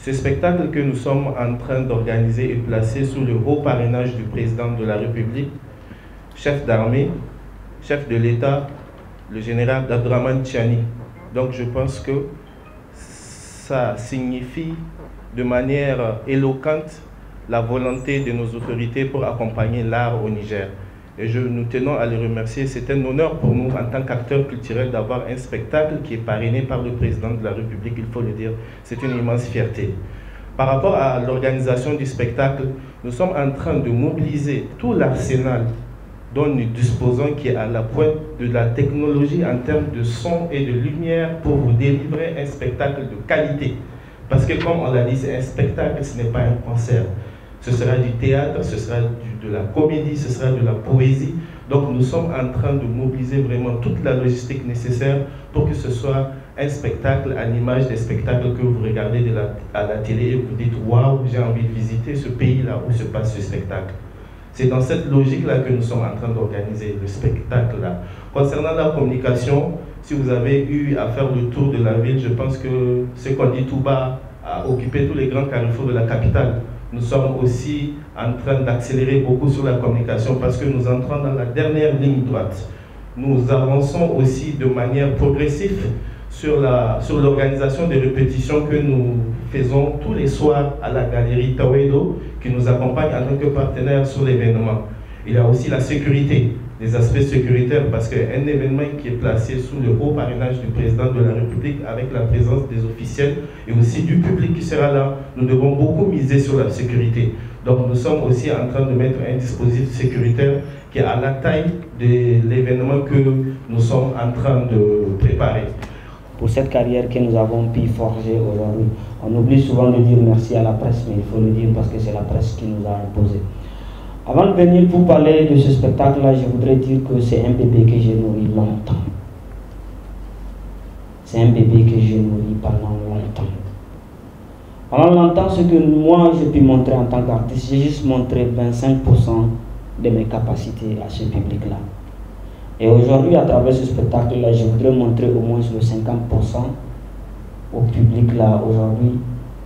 Ce spectacle que nous sommes en train d'organiser est placé sous le haut parrainage du président de la République, chef d'armée, chef de l'État, le général Abdrahmane Tchiani. Donc je pense que ça signifie de manière éloquente la volonté de nos autorités pour accompagner l'art au Niger. Et nous tenons à les remercier. C'est un honneur pour nous, en tant qu'acteurs culturels, d'avoir un spectacle qui est parrainé par le président de la République, il faut le dire. C'est une immense fierté. Par rapport à l'organisation du spectacle, nous sommes en train de mobiliser tout l'arsenal dont nous disposons, qui est à la pointe de la technologie en termes de son et de lumière, pour vous délivrer un spectacle de qualité. Parce que comme on l'a dit, c'est un spectacle, ce n'est pas un concert. Ce sera du théâtre, ce sera de la comédie, ce sera de la poésie. Donc nous sommes en train de mobiliser vraiment toute la logistique nécessaire pour que ce soit un spectacle à l'image des spectacles que vous regardez à la télé et vous dites « Waouh, j'ai envie de visiter ce pays-là où se passe ce spectacle ». C'est dans cette logique-là que nous sommes en train d'organiser le spectacle-là. Concernant la communication, si vous avez eu à faire le tour de la ville, je pense que ce qu'on dit tout bas a occupé tous les grands carrefours de la capitale. Nous sommes aussi en train d'accélérer beaucoup sur la communication parce que nous entrons dans la dernière ligne droite. Nous avançons aussi de manière progressive sur l'organisation des répétitions que nous faisons tous les soirs à la galerie Tawedo, qui nous accompagne en tant que partenaire sur l'événement. Il y a aussi la sécurité, les aspects sécuritaires, parce qu'un événement qui est placé sous le haut parrainage du président de la République, avec la présence des officiels et aussi du public qui sera là, nous devons beaucoup miser sur la sécurité. Donc nous sommes aussi en train de mettre un dispositif sécuritaire qui est à la taille de l'événement que nous sommes en train de préparer. Pour cette carrière que nous avons pu forger aujourd'hui, on oublie souvent de dire merci à la presse, mais il faut le dire parce que c'est la presse qui nous a imposé. Avant de venir pour parler de ce spectacle-là, je voudrais dire que c'est un bébé que j'ai nourri longtemps. C'est un bébé que j'ai nourri pendant longtemps. Pendant longtemps, ce que moi j'ai pu montrer en tant qu'artiste, j'ai juste montré 25% de mes capacités à ce public-là. Et aujourd'hui, à travers ce spectacle-là, je voudrais montrer au moins le 50% au public-là aujourd'hui,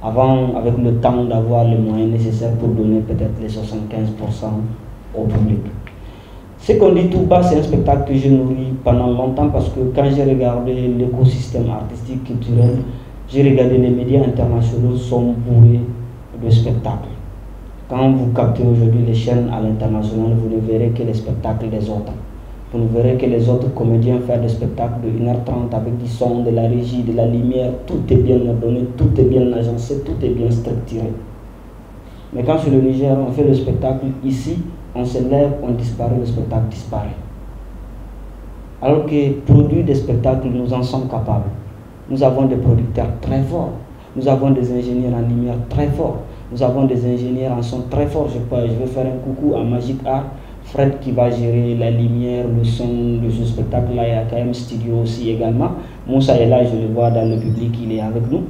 avant, avec le temps d'avoir les moyens nécessaires pour donner peut-être les 75% au public. Ce qu'on dit tout bas, c'est un spectacle que j'ai nourri pendant longtemps parce que quand j'ai regardé l'écosystème artistique, culturel, j'ai regardé les médias internationaux sont bourrés de spectacles. Quand vous captez aujourd'hui les chaînes à l'international, vous ne verrez que les spectacles des autres. Vous ne verrez que les autres comédiens faire des spectacles de 1h30 avec du son, de la régie, de la lumière, tout est bien ordonné, tout est bien agencé, tout est bien structuré. Mais quand sur le Niger, on fait le spectacle ici, on se lève, on disparaît, le spectacle disparaît. Alors que produire des spectacles, nous en sommes capables. Nous avons des producteurs très forts, nous avons des ingénieurs en lumière très forts, nous avons des ingénieurs en son très forts. Je vais faire un coucou à Magic Art, Fred qui va gérer la lumière, le son de ce spectacle-là, il y a KM Studio aussi également. Moussa est là, je le vois dans le public, il est avec nous.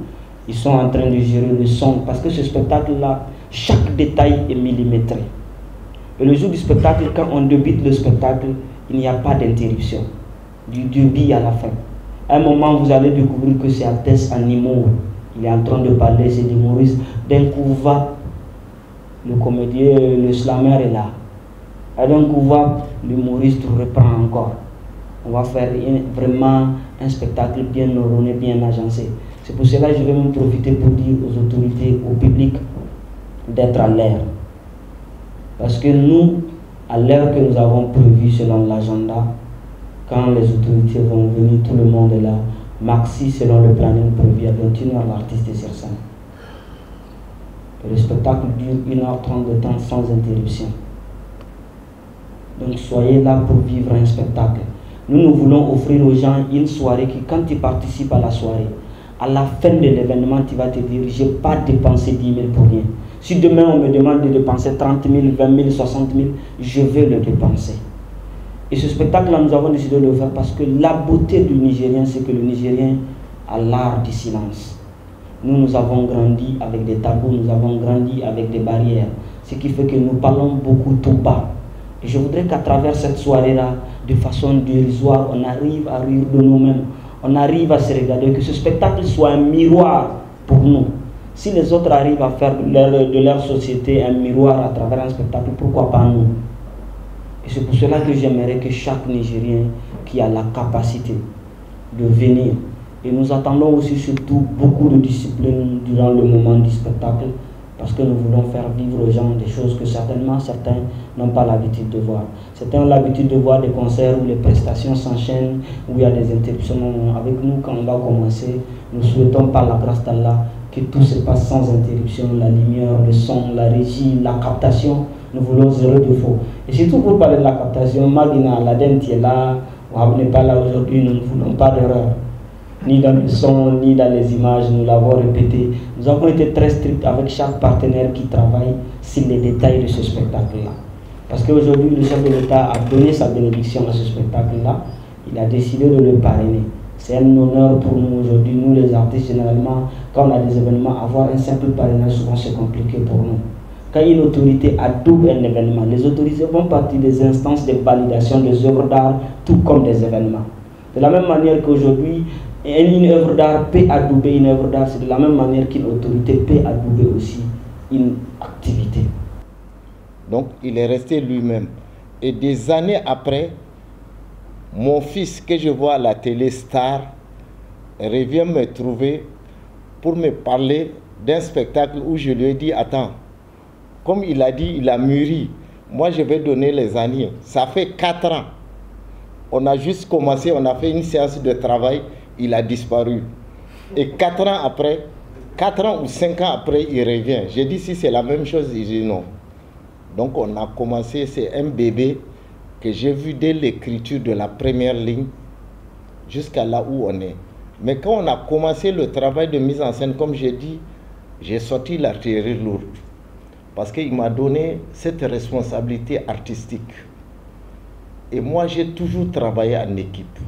Ils sont en train de gérer le son parce que ce spectacle-là, chaque détail est millimétré. Et le jour du spectacle, quand on débute le spectacle, il n'y a pas d'interruption. Du début à la fin. À un moment, vous allez découvrir que c'est Altesse en humour. Il est en train de parler, c'est l'humoriste. D'un coup, va, le comédien, le slammer est là. Et d'un coup, va, l'humoriste reprend encore. On va faire vraiment un spectacle bien ordonné, bien agencé. C'est pour cela que je vais même profiter pour dire aux autorités, au public, d'être à l'air. Parce que nous, à l'heure que nous avons prévu selon l'agenda, quand les autorités vont venir, tout le monde est là. Maxi, selon le planning prévu, à 21h, l'artiste est sur scène. Et le spectacle dure 1h30 de temps sans interruption. Donc soyez là pour vivre un spectacle. Nous voulons offrir aux gens une soirée qui, quand tu participes à la soirée, à la fin de l'événement, tu vas te dire, je n'ai pas dépensé 10 000 pour rien. Si demain on me demande de dépenser 30 000, 20 000, 60 000, je vais le dépenser. Et ce spectacle-là, nous avons décidé de le faire parce que la beauté du Nigérien, c'est que le Nigérien a l'art du silence. Nous avons grandi avec des tabous, nous avons grandi avec des barrières. Ce qui fait que nous parlons beaucoup tout bas. Et je voudrais qu'à travers cette soirée-là, de façon dérisoire, on arrive à rire de nous-mêmes. On arrive à se regarder, que ce spectacle soit un miroir pour nous. Si les autres arrivent à faire de leur société un miroir à travers un spectacle, pourquoi pas nous? Et c'est pour cela que j'aimerais que chaque Nigérien qui a la capacité de venir, et nous attendons aussi surtout beaucoup de discipline durant le moment du spectacle, parce que nous voulons faire vivre aux gens des choses que certainement certains n'ont pas l'habitude de voir. Certains ont l'habitude de voir des concerts où les prestations s'enchaînent, où il y a des interruptions. Avec nous, quand on va commencer, nous souhaitons par la grâce d'Allah que tout se passe sans interruption, la lumière, le son, la régie, la captation. Nous voulons zéro défaut. Et surtout pour parler de la captation, Magina, l'ADEN qui est là, Wahab n'est pas là aujourd'hui, nous ne voulons pas d'erreur. Ni dans le son, ni dans les images, nous l'avons répété. Nous avons été très stricts avec chaque partenaire qui travaille sur les détails de ce spectacle-là. Parce qu'aujourd'hui, le chef de l'État a donné sa bénédiction à ce spectacle-là. Il a décidé de le parrainer. C'est un honneur pour nous aujourd'hui. Nous, les artistes, généralement, quand on a des événements, avoir un simple parrainage, souvent c'est compliqué pour nous. Quand une autorité adoube un événement, les autorités font partie des instances de validation des œuvres d'art, tout comme des événements. De la même manière qu'aujourd'hui, une œuvre d'art peut adouber une œuvre d'art, c'est de la même manière qu'une autorité peut adouber aussi une activité. Donc il est resté lui-même. Et des années après, mon fils que je vois à la télé Star revient me trouver pour me parler d'un spectacle où je lui ai dit, attends, comme il a dit, il a mûri, moi je vais donner les années. Ça fait 4 ans. On a juste commencé, on a fait une séance de travail, il a disparu. Et 4 ans après, 4 ans ou 5 ans après, il revient. J'ai dit, si c'est la même chose, il dit non. Donc on a commencé, c'est un bébé que j'ai vu dès l'écriture de la première ligne jusqu'à là où on est. Mais quand on a commencé le travail de mise en scène, comme j'ai dit, j'ai sorti l'artillerie lourde. Parce qu'il m'a donné cette responsabilité artistique. Et moi, j'ai toujours travaillé en équipe.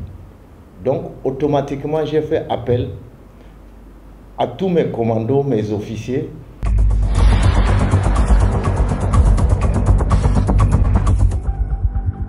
Donc, automatiquement, j'ai fait appel à tous mes commandos, mes officiers,